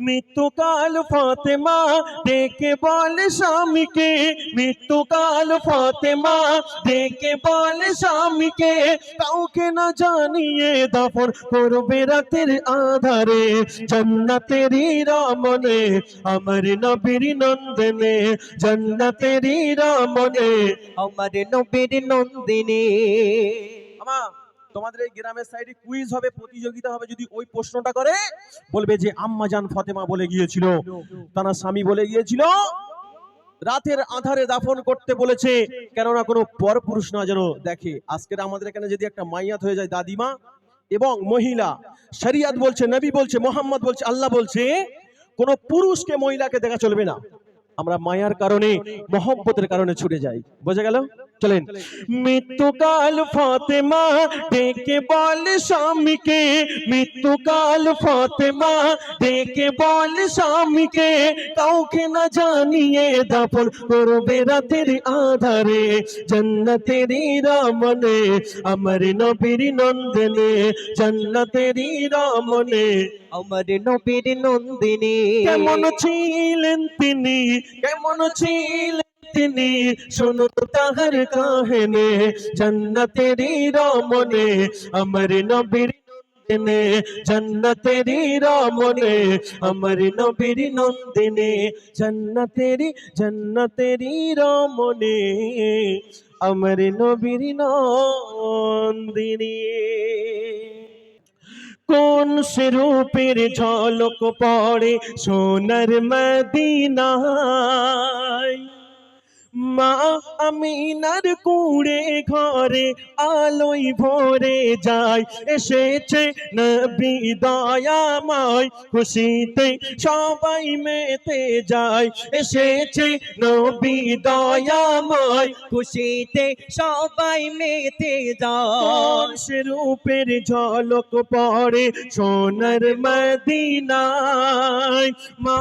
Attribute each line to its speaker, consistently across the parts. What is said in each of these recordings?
Speaker 1: মৃত্যুকাল ফাতেমা ডেকে বলে স্বামীকে, মৃত্যুকাল ফাতেমা ডেকে বলে স্বামীকে, কাউকে না জানিয়ে দাফন করবে রাতের আধারে, জান্নাতেরই রমণে আমার নবীর নন্দনে, জান্নাতেরই রমণে
Speaker 2: আমার নবীর নন্দিনী।
Speaker 1: আমা তোমাদের এই গ্রামের সাইডে কুইজ হবে, প্রতিযোগিতা হবে, যদি ওই প্রশ্নটা করে বলবে যে আম্মা জান ফাতেমা বলে গিয়েছিল, তার স্বামী বলে গিয়েছিল রাতের আধারে দাফন করতে বলেছে, কেননা কোনো পরপুরুষ না যেন দেখে। আজকের আমাদের এখানে যদি একটা মাইয়াত হয়ে যায় দাদিমা এবং মহিলা, শরিয়ত বলছে, নবী বলছে, মোহাম্মদ বলছে, আল্লাহ বলছে কোনো পুরুষকে মহিলাকে দেখা চলবে না। আমরা মায়ার কারণে মহব্বতের কারণে ছুটে যাই। বোঝা গেল? চলেন। মৃত্যুকাল ফাতেমা ডেকে বলে স্বামীকে, মৃত্যুকাল ফাতেমা ডেকে বলে স্বামীকে, কাউকে না জানিয়ে দাফন করবে রাতের আধারে, জান্নাতেরই রমণে আমার নবীর নন্দনে, জান্নাতেরই রমণে
Speaker 2: আমার নবীর নন্দিনী।
Speaker 1: কেমন ছিলেন তিনি, কেমন ছিলেন তিনি, শুনুন তাহার কাহিনী, জান্নাতেরই রমণে আমার নবীর নন্দিনী, জান্নাতেরই রমণে আমার নবীর নন্দিনী, জান্নাতেরই রমণে আমার নবীর নন্দিনী। কোন সে রূপের ঝলক পড়ে সোনার মদিনায়, মা আমিনার কুড়ে ঘরে আলোয় ভরে যায়, এসেছে নবী দয়াময়, খুশিতে সবাই মেতে যায়, এসেছে নবী দয়াময়,
Speaker 2: খুশিতে সবাই মেতে
Speaker 1: কোন
Speaker 2: যায়।
Speaker 1: সে রূপের ঝলক পড়ে সোনার মদিনায়, মা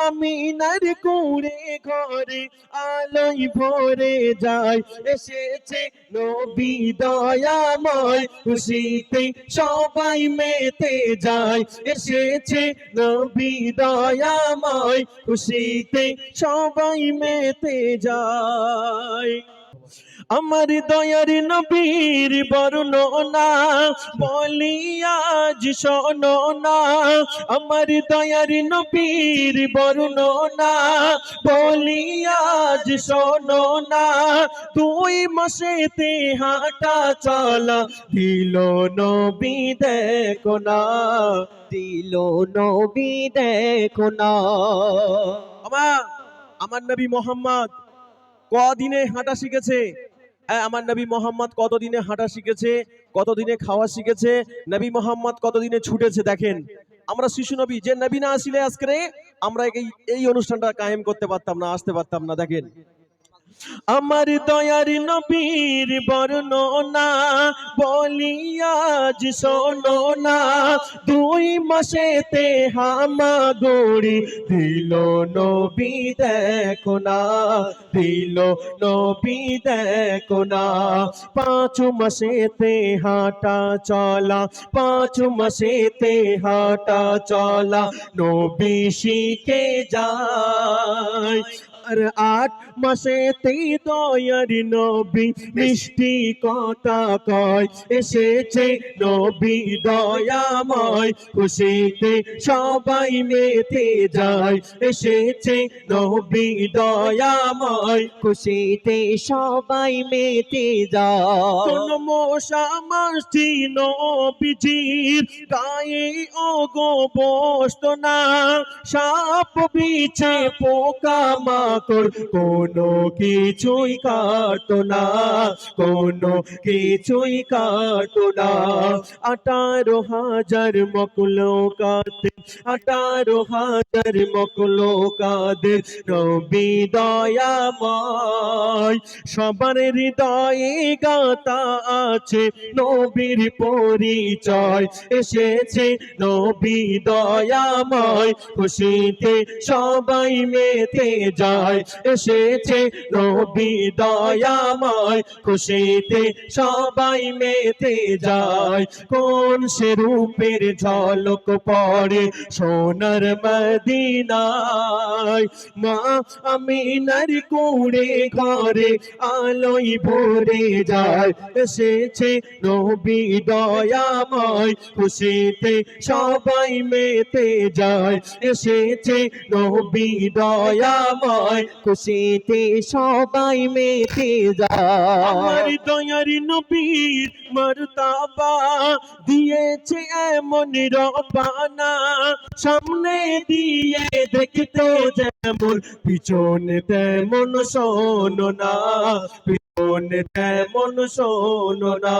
Speaker 1: আমিনার কুড়ে ঘরে আলোয় ভরে যায়, এসেছে নবী দয়াময়, খুশিতে সবাই মেতে যায়, এসেছে নবী দয়াময়, খুশিতে সবাই মেতে যায়। আমার দয়ার নবীর বর্ণনা বলি আজ শোনো না, আমার দয়ার নবীর বর্ণনা বলি আজ শোনো না, 2 মাসেতে হাঁটা চলা দিল নবী দেখো না,
Speaker 2: দিল নবী দেখো না।
Speaker 1: আমার নবী মোহাম্মদ কদিনে হাঁটা শিখেছে? আমার নবী মোহাম্মদ কতদিনে হাঁটা শিখেছে, কতদিনে খাওয়া শিখেছে, নবী মোহাম্মদ কতদিনে ছুটেছে। দেখেন, আমরা শিশু নবী, যে নবী না আসলে আজকে আমরা এই অনুষ্ঠানটা কায়েম করতে পারতাম না, আসতে পারতাম না। দেখেন, আমার দয়ার নবীর বর্ণনা বলি আজ শোনো না, 2 মাসেতে হামাগুড়ি দিল নবী দেখো না, দিল নবী দেখো না, 5 মাসেতে হাঁটা চলা, 5 মাসেতে হাঁটা চলা নবী শিখে যায়, আর 8 মাসেতে দয়ার নবী মিষ্টি কথা কয়, এসেছে নবী দয়াময়, খুশিতে সবাই মেতে যায়, এসেছে নবী দয়াময়,
Speaker 2: খুশিতে সবাই মেতে যায়।
Speaker 1: কোন মশা মাছি নবীজির গায়ে ওগো বসতো না, সাপ বিছে পোকা মাকড় কোনো কিছুই কাটো না, কোনো কিছুই কাটো না, 18,000 মখলুকাতে, 18,000 মখলুকাতে নবী দয়াময়, সবার হৃদয়ে গাথা আছে নবীর পরিচয়, এসেছে নবী দয়াময়, খুশিতে সবাই মেতে যায়, এসেছে নবী দয়াময়, খুশিতে সবাই মেতে যায়। কোন সে রূপের ঝলক পড়ে সোনার মদিনায় মা আমিনার কুড়ে ঘরে আলোয় ভরে যায় এসেছে নবী দয়াময় খুশিতে সবাই মেতে যায় এসেছে নবী দয়াময়
Speaker 2: খুশিতে সবাই মেতে যায়
Speaker 1: আমার দয়ার নবীর মর্তবা দিয়েছে এমন রব্বানা সামনে দিয়ে দেখতে যেমন পিছনে তেমন শোনো না পিছনে তেমন শোনো না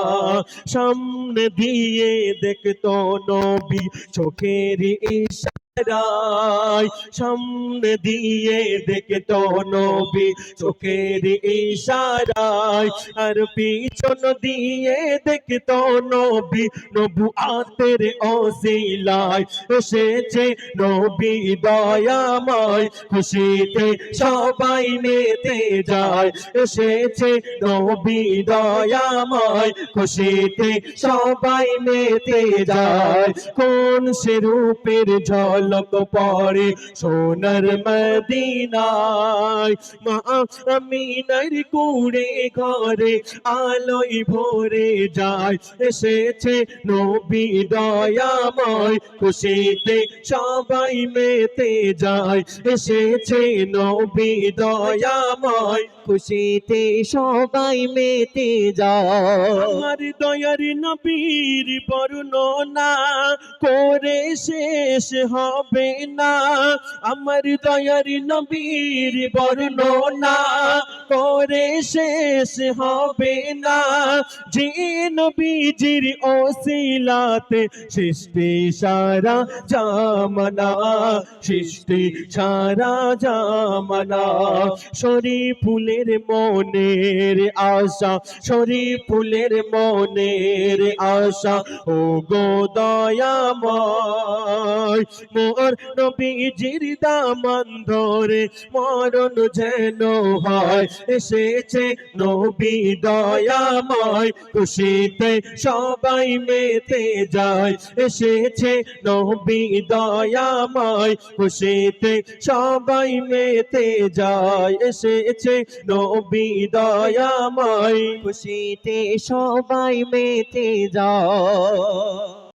Speaker 1: সামনে দিয়ে দেখতো নবী চোখের ইশারায় সামনে দিয়ে দেখতো নবী চোখের ইশারায় আর পিছন দিয়ে দেখতো নবী নবুয়াতের ওসিলায় এসেছে নবী দয়াময় খুশিতে সবাই মেতে যায় এসেছে নবী দয়াময় খুশিতে সবাই মেতে যায় কোন সে রূপের ঝলক পড়ে সোনার মদিনায় মা আমিনার কুড়ে ঘরে আলোয় ভরে যায় এসেছে নবী দয়াময় খুশিতে সবাই মেতে যায় এসেছে নবী দয়াময়
Speaker 2: খুশিতে সবাই মেতে যায়
Speaker 1: আমার দয়ার নবীর বর্ণনা করে শেষ হবে না আমার দয়ার নবীর বর্ণনা করে শেষ হবে না যে নবীজির ওসিলাতে সৃষ্টি সারা জামানা সৃষ্টি সারা জামানা শরীফুলের মনের আশা শরীফুলের মনের আশা ও গো দয়াময় মোর নবীজির দামান ধরে মরণ যেন হয় এসেছে নবী দয়াময় খুশিতে সবাই মেতে যায় এসেছে নবী দয়াময় খুশিতে সবাই মেতে যায় এসেছে নবী দয়াময়
Speaker 2: খুশিতে সবাই মেতে যায়